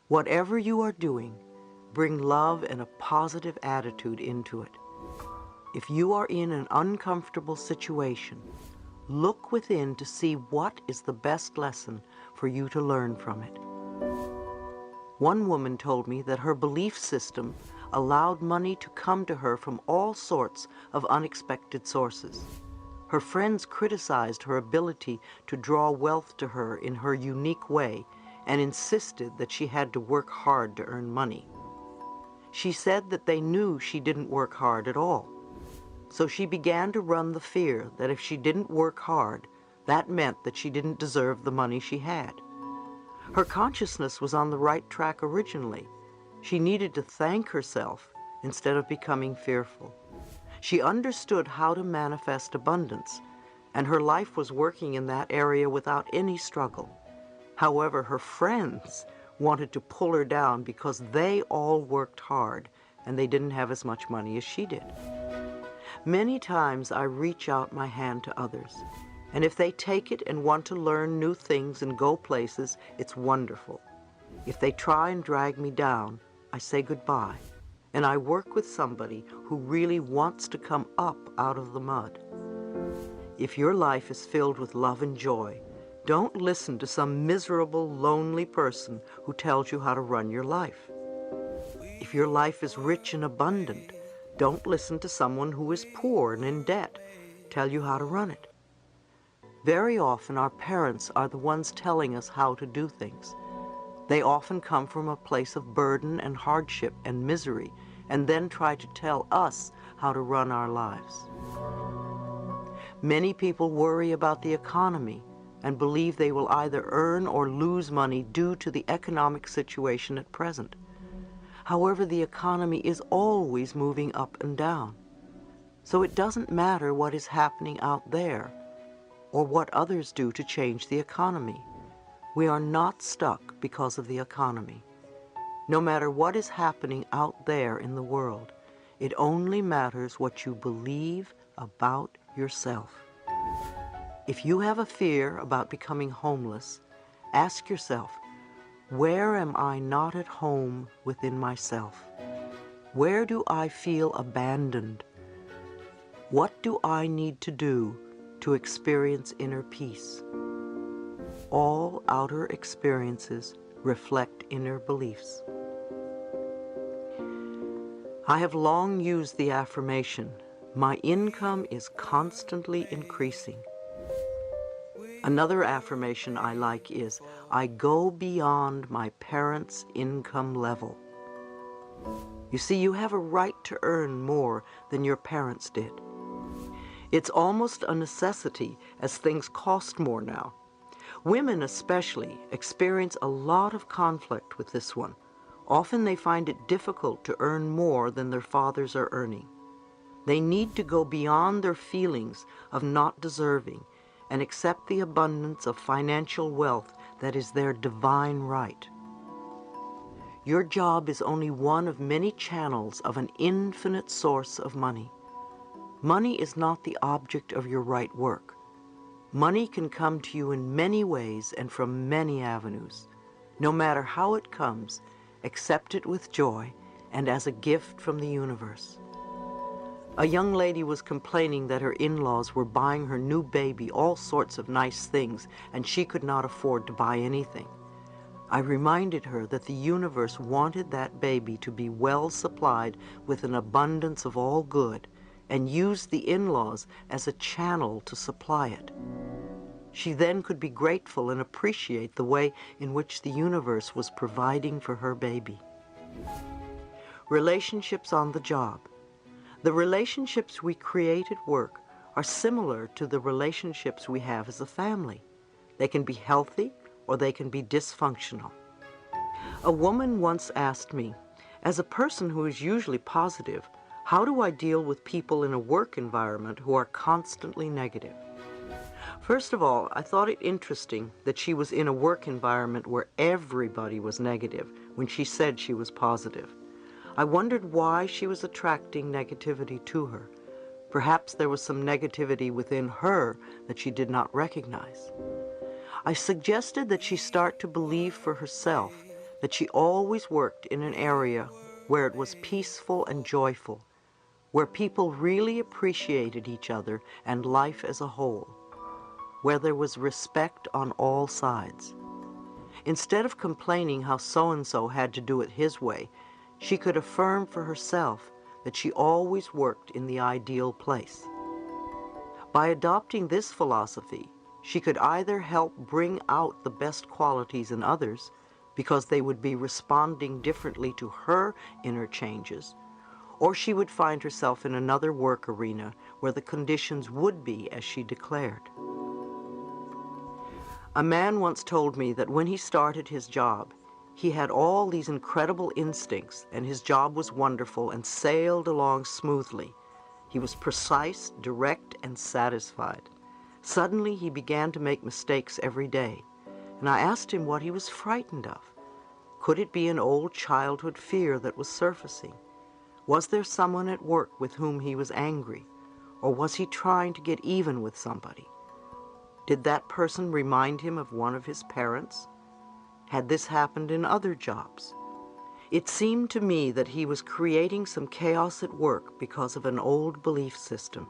Whatever you are doing, bring love and a positive attitude into it. If you are in an uncomfortable situation, look within to see what is the best lesson for you to learn from it. One woman told me that her belief system allowed money to come to her from all sorts of unexpected sources. Her friends criticized her ability to draw wealth to her in her unique way and insisted that she had to work hard to earn money. She said that they knew she didn't work hard at all. So she began to run the fear that if she didn't work hard, that meant that she didn't deserve the money she had. Her consciousness was on the right track originally. She needed to thank herself instead of becoming fearful. She understood how to manifest abundance, and her life was working in that area without any struggle. However, her friends wanted to pull her down because they all worked hard and they didn't have as much money as she did. Many times I reach out my hand to others, and if they take it and want to learn new things and go places, it's wonderful. If they try and drag me down, I say goodbye, and I work with somebody who really wants to come up out of the mud. If your life is filled with love and joy, don't listen to some miserable, lonely person who tells you how to run your life. If your life is rich and abundant, don't listen to someone who is poor and in debt tell you how to run it. Very often our parents are the ones telling us how to do things. They often come from a place of burden and hardship and misery, and then try to tell us how to run our lives. Many people worry about the economy and believe they will either earn or lose money due to the economic situation at present. However, the economy is always moving up and down. So it doesn't matter what is happening out there or what others do to change the economy. We are not stuck because of the economy. No matter what is happening out there in the world, it only matters what you believe about yourself. If you have a fear about becoming homeless, ask yourself, where am I not at home within myself? Where do I feel abandoned? What do I need to do to experience inner peace? All outer experiences reflect inner beliefs. I have long used the affirmation, my income is constantly increasing. Another affirmation I like is, I go beyond my parents' income level. You see, you have a right to earn more than your parents did. It's almost a necessity as things cost more now. Women especially experience a lot of conflict with this one. Often they find it difficult to earn more than their fathers are earning. They need to go beyond their feelings of not deserving and accept the abundance of financial wealth that is their divine right. Your job is only one of many channels of an infinite source of money. Money is not the object of your right work. Money can come to you in many ways and from many avenues. No matter how it comes, accept it with joy and as a gift from the universe. A young lady was complaining that her in-laws were buying her new baby all sorts of nice things and she could not afford to buy anything. I reminded her that the universe wanted that baby to be well supplied with an abundance of all good and used the in-laws as a channel to supply it. She then could be grateful and appreciate the way in which the universe was providing for her baby. Relationships on the job. The relationships we create at work are similar to the relationships we have as a family. They can be healthy or they can be dysfunctional. A woman once asked me, as a person who is usually positive, how do I deal with people in a work environment who are constantly negative? First of all, I thought it interesting that she was in a work environment where everybody was negative when she said she was positive. I wondered why she was attracting negativity to her. Perhaps there was some negativity within her that she did not recognize. I suggested that she start to believe for herself that she always worked in an area where it was peaceful and joyful, where people really appreciated each other and life as a whole, where there was respect on all sides. Instead of complaining how so-and-so had to do it his way, she could affirm for herself that she always worked in the ideal place. By adopting this philosophy, she could either help bring out the best qualities in others because they would be responding differently to her inner changes, or she would find herself in another work arena where the conditions would be as she declared. A man once told me that when he started his job, he had all these incredible instincts and his job was wonderful and sailed along smoothly. He was precise, direct, and satisfied. Suddenly, he began to make mistakes every day, and I asked him what he was frightened of. Could it be an old childhood fear that was surfacing? Was there someone at work with whom he was angry, or was he trying to get even with somebody? Did that person remind him of one of his parents? Had this happened in other jobs? It seemed to me that he was creating some chaos at work because of an old belief system.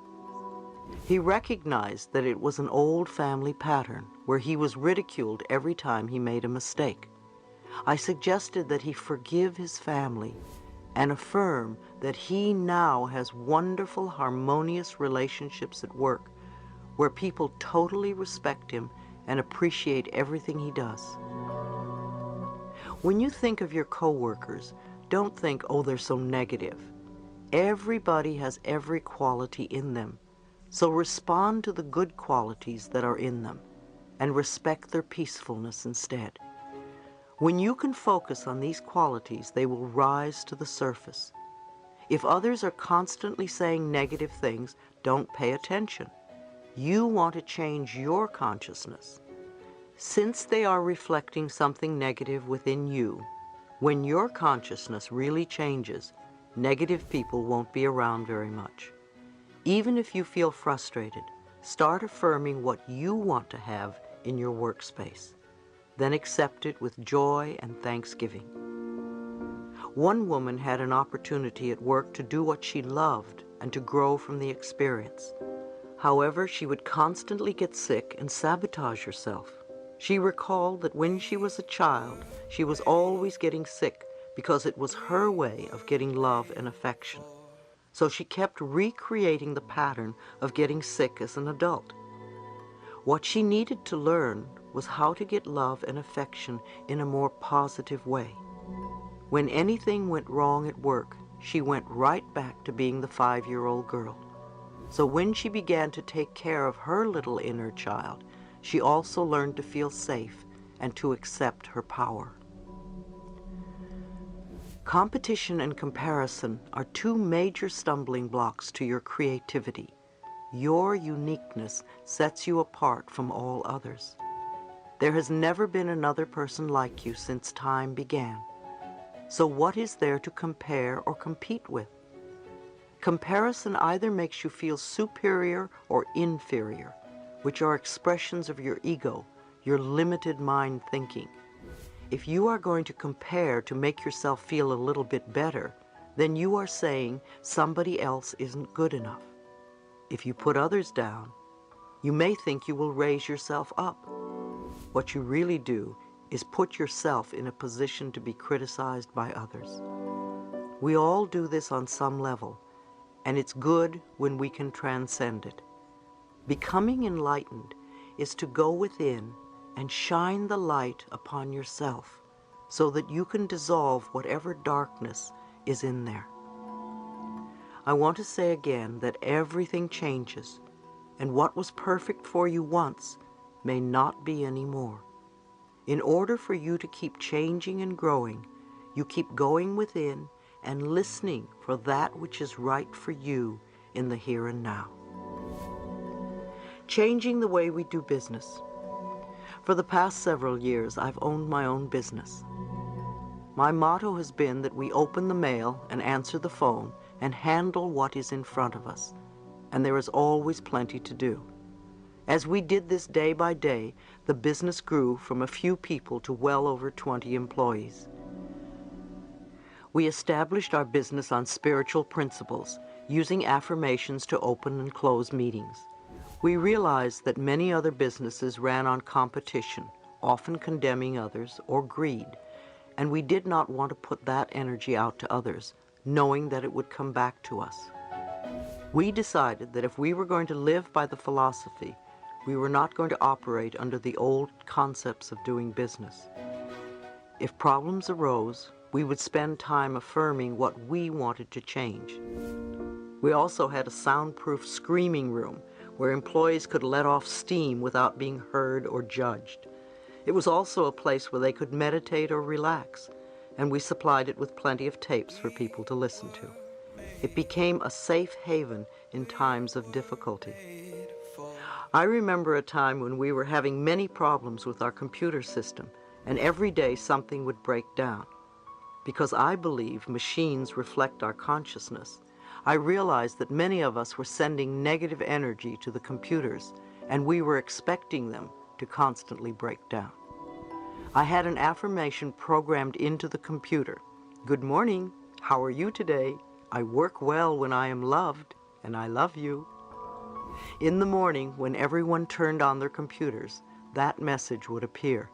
He recognized that it was an old family pattern where he was ridiculed every time he made a mistake. I suggested that he forgive his family and affirm that he now has wonderful, harmonious relationships at work where people totally respect him and appreciate everything he does. When you think of your coworkers, don't think, oh, they're so negative. Everybody has every quality in them, so respond to the good qualities that are in them and respect their peacefulness instead. When you can focus on these qualities, they will rise to the surface. If others are constantly saying negative things, don't pay attention. You want to change your consciousness. Since they are reflecting something negative within you, when your consciousness really changes, negative people won't be around very much. Even if you feel frustrated, start affirming what you want to have in your workspace. Then accept it with joy and thanksgiving. One woman had an opportunity at work to do what she loved and to grow from the experience. However, she would constantly get sick and sabotage herself. She recalled that when she was a child, she was always getting sick because it was her way of getting love and affection. So she kept recreating the pattern of getting sick as an adult. What she needed to learn was how to get love and affection in a more positive way. When anything went wrong at work, she went right back to being the 5-year-old girl. So when she began to take care of her little inner child, she also learned to feel safe and to accept her power. Competition and comparison are two major stumbling blocks to your creativity. Your uniqueness sets you apart from all others. There has never been another person like you since time began. So what is there to compare or compete with? Comparison either makes you feel superior or inferior, which are expressions of your ego, your limited mind thinking. If you are going to compare to make yourself feel a little bit better, then you are saying somebody else isn't good enough. If you put others down, you may think you will raise yourself up. What you really do is put yourself in a position to be criticized by others. We all do this on some level, and it's good when we can transcend it. Becoming enlightened is to go within and shine the light upon yourself so that you can dissolve whatever darkness is in there. I want to say again that everything changes, and what was perfect for you once may not be anymore. In order for you to keep changing and growing, you keep going within and listening for that which is right for you in the here and now. Changing the way we do business. For the past several years, I've owned my own business. My motto has been that we open the mail and answer the phone and handle what is in front of us, and there is always plenty to do. As we did this day by day, the business grew from a few people to well over 20 employees. We established our business on spiritual principles, using affirmations to open and close meetings. We realized that many other businesses ran on competition, often condemning others or greed, and we did not want to put that energy out to others, knowing that it would come back to us. We decided that if we were going to live by the philosophy, we were not going to operate under the old concepts of doing business. If problems arose, we would spend time affirming what we wanted to change. We also had a soundproof screaming room where employees could let off steam without being heard or judged. It was also a place where they could meditate or relax, and we supplied it with plenty of tapes for people to listen to. It became a safe haven in times of difficulty. I remember a time when we were having many problems with our computer system, and every day something would break down. Because I believe machines reflect our consciousness, I realized that many of us were sending negative energy to the computers, and we were expecting them to constantly break down. I had an affirmation programmed into the computer. Good morning. How are you today? I work well when I am loved, and I love you. In the morning, when everyone turned on their computers, that message would appear.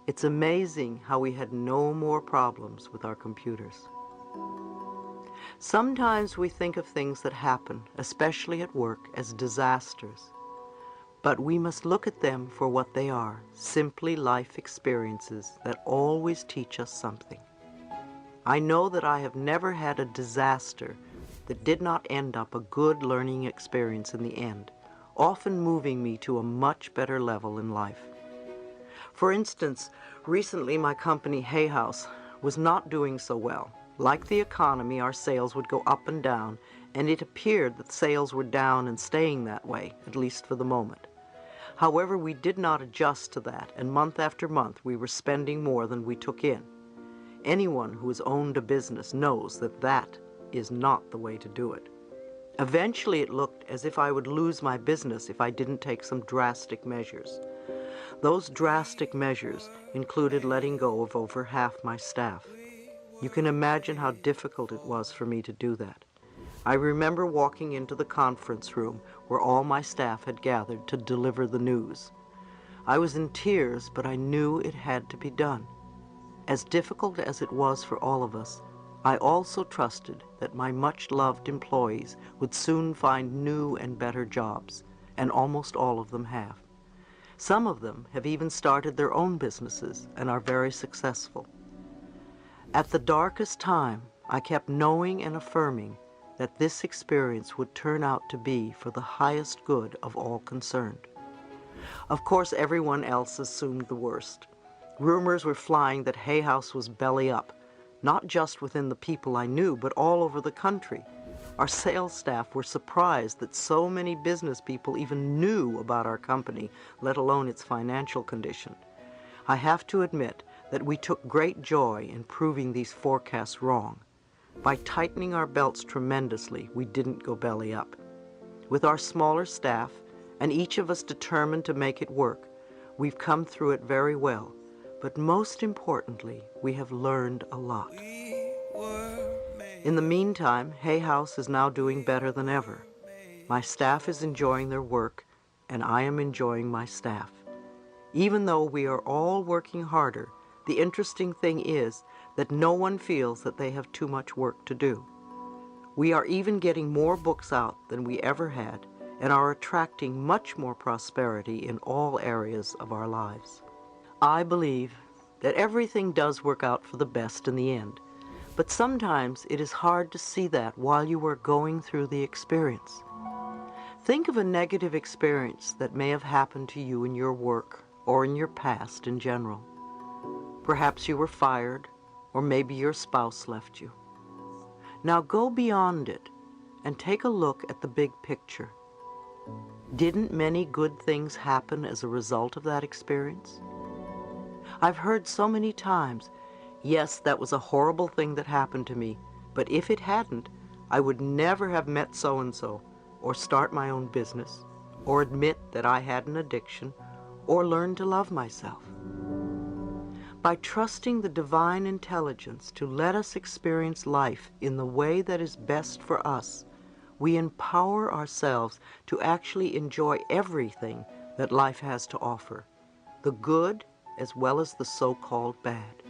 It's amazing how we had no more problems with our computers. Sometimes we think of things that happen, especially at work, as disasters. But we must look at them for what they are, simply life experiences that always teach us something. I know that I have never had a disaster that did not end up a good learning experience in the end, often moving me to a much better level in life. For instance, recently my company, Hay House, was not doing so well. Like the economy, our sales would go up and down, and it appeared that sales were down and staying that way, at least for the moment. However, we did not adjust to that, and month after month we were spending more than we took in. Anyone who has owned a business knows that that is not the way to do it. Eventually it looked as if I would lose my business if I didn't take some drastic measures. Those drastic measures included letting go of over half my staff. You can imagine how difficult it was for me to do that. I remember walking into the conference room where all my staff had gathered to deliver the news. I was in tears, but I knew it had to be done. As difficult as it was for all of us, I also trusted that my much-loved employees would soon find new and better jobs, and almost all of them have. Some of them have even started their own businesses and are very successful. At the darkest time, I kept knowing and affirming that this experience would turn out to be for the highest good of all concerned. Of course, everyone else assumed the worst. Rumors were flying that Hay House was belly up, not just within the people I knew, but all over the country. Our sales staff were surprised that so many business people even knew about our company, let alone its financial condition. I have to admit that we took great joy in proving these forecasts wrong. By tightening our belts tremendously, we didn't go belly up. With our smaller staff, and each of us determined to make it work, we've come through it very well. But most importantly, we have learned a lot. In the meantime, Hay House is now doing better than ever. My staff is enjoying their work, and I am enjoying my staff. Even though we are all working harder, the interesting thing is that no one feels that they have too much work to do. We are even getting more books out than we ever had, and are attracting much more prosperity in all areas of our lives. I believe that everything does work out for the best in the end, but sometimes it is hard to see that while you are going through the experience. Think of a negative experience that may have happened to you in your work or in your past in general. Perhaps you were fired, or maybe your spouse left you. Now go beyond it and take a look at the big picture. Didn't many good things happen as a result of that experience? I've heard so many times, yes, that was a horrible thing that happened to me, but if it hadn't, I would never have met so-and-so, or start my own business, or admit that I had an addiction, or learn to love myself. By trusting the divine intelligence to let us experience life in the way that is best for us, we empower ourselves to actually enjoy everything that life has to offer, the good as well as the so-called bad.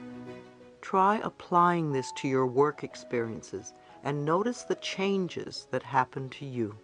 Try applying this to your work experiences and notice the changes that happen to you.